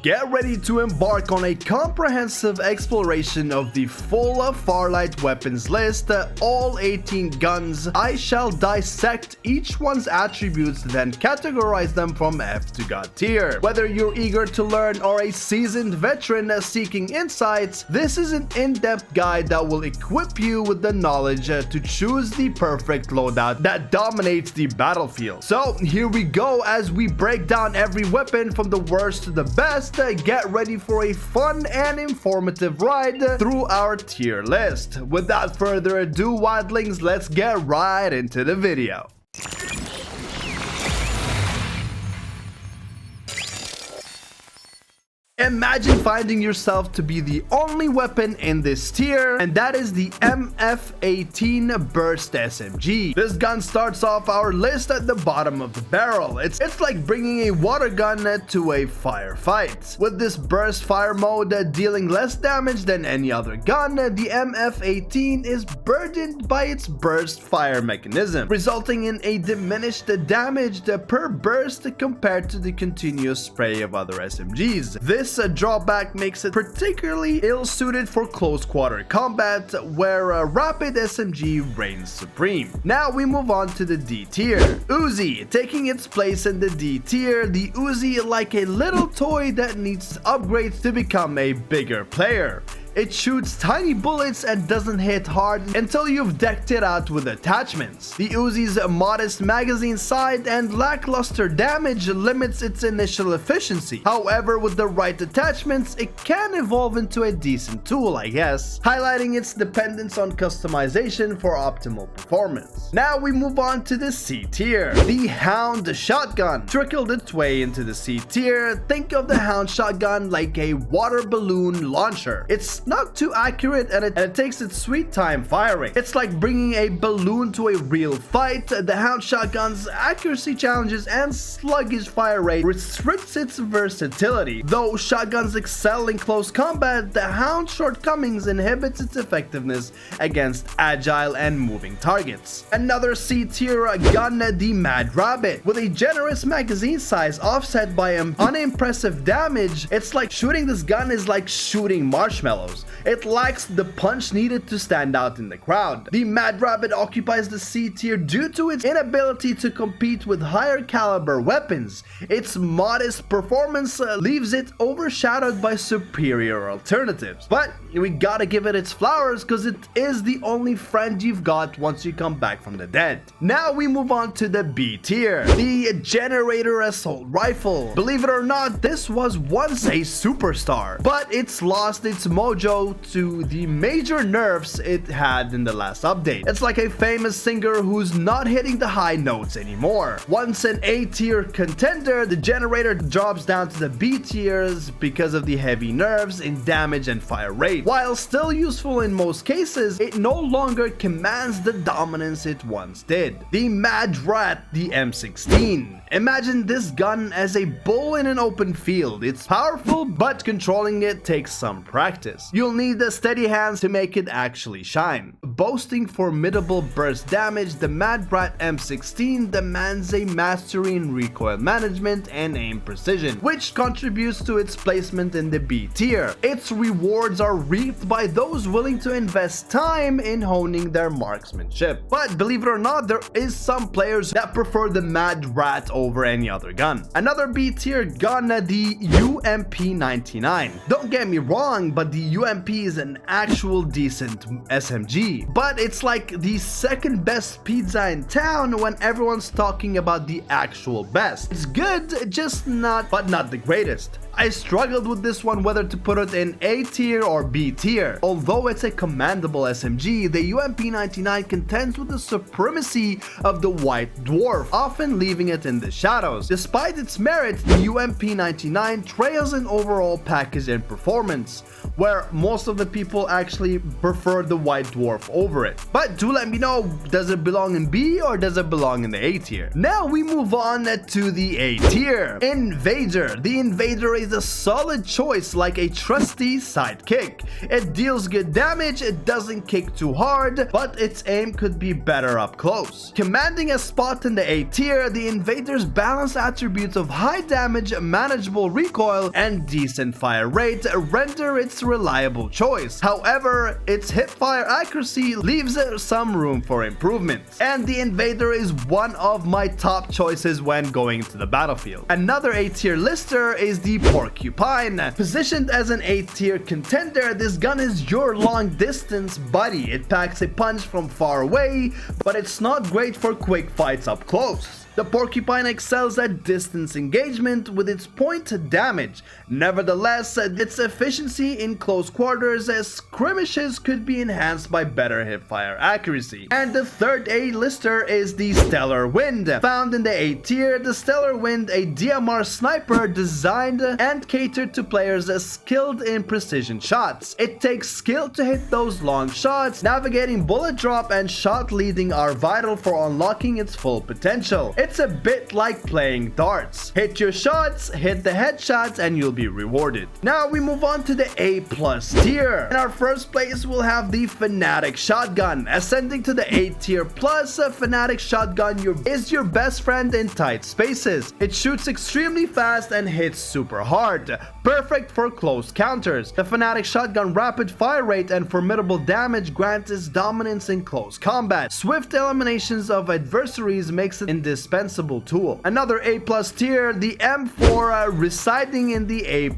get ready to embark on a comprehensive exploration of the full Farlight weapons list, all 18 guns. I shall dissect each one's attributes, then categorize them from F to God tier. Whether you're eager to learn or a seasoned veteran seeking insights, this is an in-depth guide that will equip you with the knowledge to choose the perfect loadout that dominates the battlefield. So here we go as we break down every weapon from the worst to the best. Get ready for a fun and informative ride through our tier list. Without further ado, wildlings, let's get right into the video. Imagine finding yourself to be the only weapon in this tier, and that is the MF18 Burst SMG. This gun starts off our list at the bottom of the barrel. It's like bringing a water gun to a firefight. With this burst fire mode dealing less damage than any other gun, the MF18 is burdened by its burst fire mechanism, resulting in a diminished damage per burst compared to the continuous spray of other SMGs. This drawback makes it particularly ill-suited for close quarter combat, where rapid SMG reigns supreme. Now we move on to the D tier. Uzi, taking its place in the D tier. The Uzi, like a little toy that needs upgrades to become a bigger player. It shoots tiny bullets and doesn't hit hard until you've decked it out with attachments. The Uzi's modest magazine size and lackluster damage limits its initial efficiency. However, with the right attachments, it can evolve into a decent tool, I guess, highlighting its dependence on customization for optimal performance. Now we move on to the C tier. The Hound shotgun trickled its way into the C tier. Think of the Hound shotgun like a water balloon launcher. It's not too accurate and it takes its sweet time firing. It's like bringing a balloon to a real fight. The Hound shotgun's accuracy challenges and sluggish fire rate restricts its versatility. Though shotguns excel in close combat, the Hound's shortcomings inhibits its effectiveness against agile and moving targets. Another C tier gun, the Mad Rabbit. With a generous magazine size offset by unimpressive damage, it's like shooting this gun is like shooting marshmallows. It lacks the punch needed to stand out in the crowd. The Mad Rabbit occupies the C tier due to its inability to compete with higher caliber weapons. Its modest performance leaves it overshadowed by superior alternatives. But we gotta give it its flowers because it is the only friend you've got once you come back from the dead. Now we move on to the B tier. The Generator Assault Rifle. Believe it or not, this was once a superstar, but it's lost its mojo to the major nerfs it had in the last update. It's like a famous singer who's not hitting the high notes anymore. Once an A tier contender, the Generator drops down to the B tiers because of the heavy nerfs in damage and fire rate. While still useful in most cases, it no longer commands the dominance it once did. The Mad Rat, the M16. Imagine this gun as a bull in an open field. It's powerful, but controlling it takes some practice. You'll need the steady hands to make it actually shine. Boasting formidable burst damage, the Mad Rat M16 demands a mastery in recoil management and aim precision, which contributes to its placement in the B tier. Its rewards are reaped by those willing to invest time in honing their marksmanship. But believe it or not, there is some players that prefer the Mad Rat over any other gun. Another B tier gun, the UMP99. Don't get me wrong, but the UMP is an actual decent SMG, but it's like the second best pizza in town when everyone's talking about the actual best. It's good, just not the greatest. I struggled with this one whether to put it in A tier or B tier. Although it's a commendable SMG, the UMP99 contends with the supremacy of the White Dwarf, often leaving it in the shadows. Despite its merits, the UMP99 trails in overall package and performance, where However, most of the people actually prefer the White Dwarf over it. But do let me know, does it belong in B or does it belong in the A tier? Now we move on to the A tier. Invader. The Invader is a solid choice, like a trusty sidekick. It deals good damage, it doesn't kick too hard, but its aim could be better up close. Commanding a spot in the A tier, the Invader's balanced attributes of high damage, manageable recoil, and decent fire rate render its reliable choice. However, its hipfire accuracy leaves some room for improvement, and the Invader is one of my top choices when going to the battlefield. Another A tier lister is the Porcupine. Positioned as an A tier contender, this gun is your long distance buddy. It packs a punch from far away, but it's not great for quick fights up close. The Porcupine excels at distance engagement with its point damage. Nevertheless, its efficiency in close quarters as skirmishes could be enhanced by better hipfire accuracy. And the third A-lister is the Stellar Wind. Found in the A tier, the Stellar Wind, a DMR sniper designed and catered to players skilled in precision shots. It takes skill to hit those long shots. Navigating bullet drop and shot leading are vital for unlocking its full potential. It's a bit like playing darts. Hit your shots, hit the headshots, and you'll be rewarded. Now we move on to the A+ tier. In our first place, we'll have the Fanatic Shotgun. Ascending to the A tier plus, a Fanatic Shotgun is your best friend in tight spaces. It shoots extremely fast and hits super hard. Perfect for close counters. The Fanatic Shotgun rapid fire rate and formidable damage grants its dominance in close combat. Swift eliminations of adversaries makes it indispensable tool. Another A+ tier, the M4, residing in the A+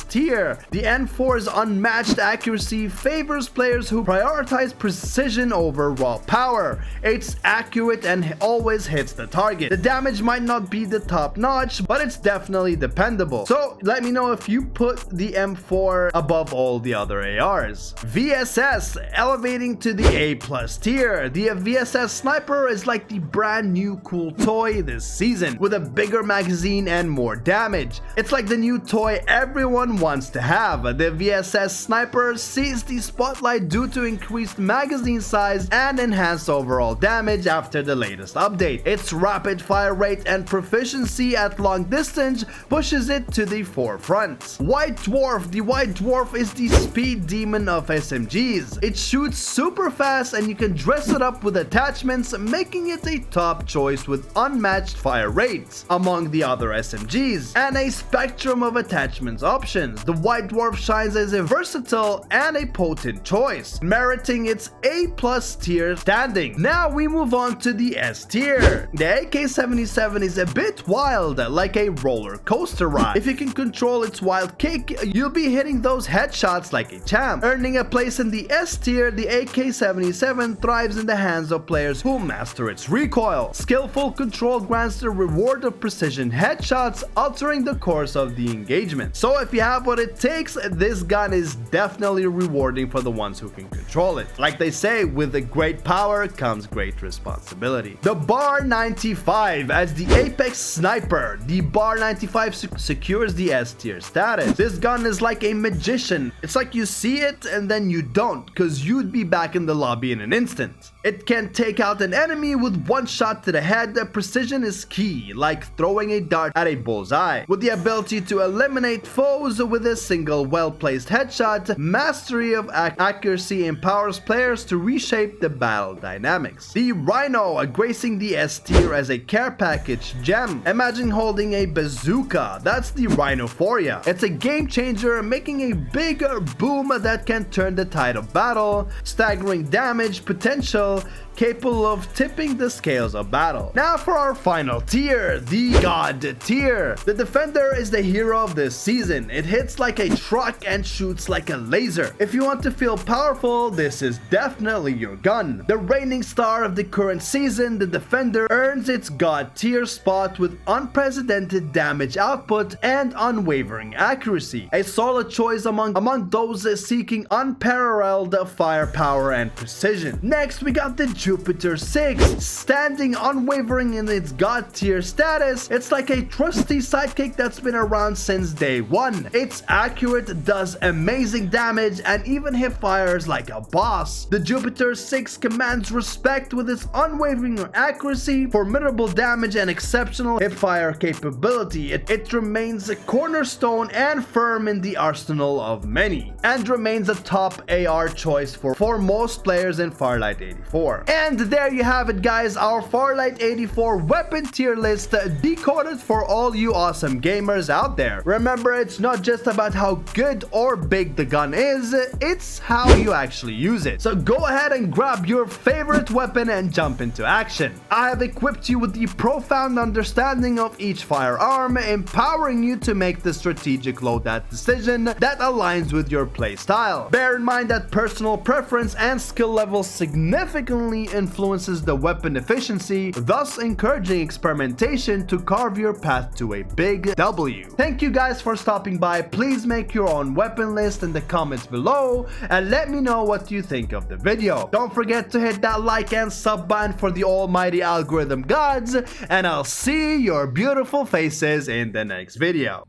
tier. The M4's unmatched accuracy favors players who prioritize precision over raw power. It's accurate and always hits the target. The damage might not be the top notch, but it's definitely dependable. So let me know if you put the M4 above all the other ARs. VSS, elevating to the A+ tier. The VSS Sniper is like the brand new cool toy this season, with a bigger magazine and more damage. It's like the new toy everyone wants to have. The VSS Sniper sees the spotlight due to increased magazine size and enhanced overall damage after the latest update. Its rapid fire rate and proficiency at long distance pushes it to the forefront. White Dwarf. The White Dwarf is the speed demon of SMGs. It shoots super fast and you can dress it up with attachments, making it a top choice with unmatched fire rates among the other SMGs and a spectrum of attachments options. The White Dwarf shines as a versatile and a potent choice, meriting its A+ tier standing. Now we move on to the S tier. The AK-77 is a bit wild, like a roller coaster ride. If you can control its wild kick, you'll be hitting those headshots like a champ. Earning a place in the S tier, the AK-77 thrives in the hands of players who master its recoil. Skillful control grants the reward of precision headshots, altering the course of the engagement. So if you have what it takes, this gun is definitely rewarding for the ones who can control it. Like they say, with the great power comes great responsibility. The Bar 95 as the Apex Sniper. The Bar 95 secures the S tier status. This gun is like a magician. It's like you see it and then you don't, because you'd be back in the lobby in an instant. It can take out an enemy with one shot to the head. The precision is key, like throwing a dart at a bullseye. With the ability to eliminate foes with a single well-placed headshot, mastery of accuracy empowers players to reshape the battle dynamics. The Rhino, gracing the S tier as a care package gem. Imagine holding a bazooka. That's the Rhino for ya. It's a game changer, making a big boom that can turn the tide of battle, staggering damage potential, capable of tipping the scales of battle. Now for our final tier, the God tier. The Defender is the hero of this season. It hits like a truck and shoots like a laser. If you want to feel powerful, this is definitely your gun. The reigning star of the current season, the Defender earns its God tier spot with unprecedented damage output and unwavering accuracy. A solid choice among those seeking unparalleled firepower and precision. Next, we got the Jupiter 6. Standing unwavering in its god tier status, it's like a trusty sidekick that's been around since day one. It's accurate, does amazing damage, and even hip fires like a boss. The Jupiter 6 commands respect with its unwavering accuracy, formidable damage, and exceptional hipfire capability. It remains a cornerstone and firm in the arsenal of many, and remains a top AR choice for most players in Farlight 84. And there you have it, guys, our Farlight 84 weapon tier list decoded for all you awesome gamers out there. Remember, it's not just about how good or big the gun is, it's how you actually use it. So go ahead and grab your favorite weapon and jump into action. I have equipped you with the profound understanding of each firearm, empowering you to make the strategic loadout decision that aligns with your playstyle. Bear in mind that personal preference and skill level significantly influences the weapon efficiency, thus encouraging experimentation to carve your path to a big W. Thank you guys for stopping by. Please make your own weapon list in the comments below and let me know what you think of the video. Don't forget to hit that like and sub button for the almighty algorithm gods, and I'll see your beautiful faces in the next video.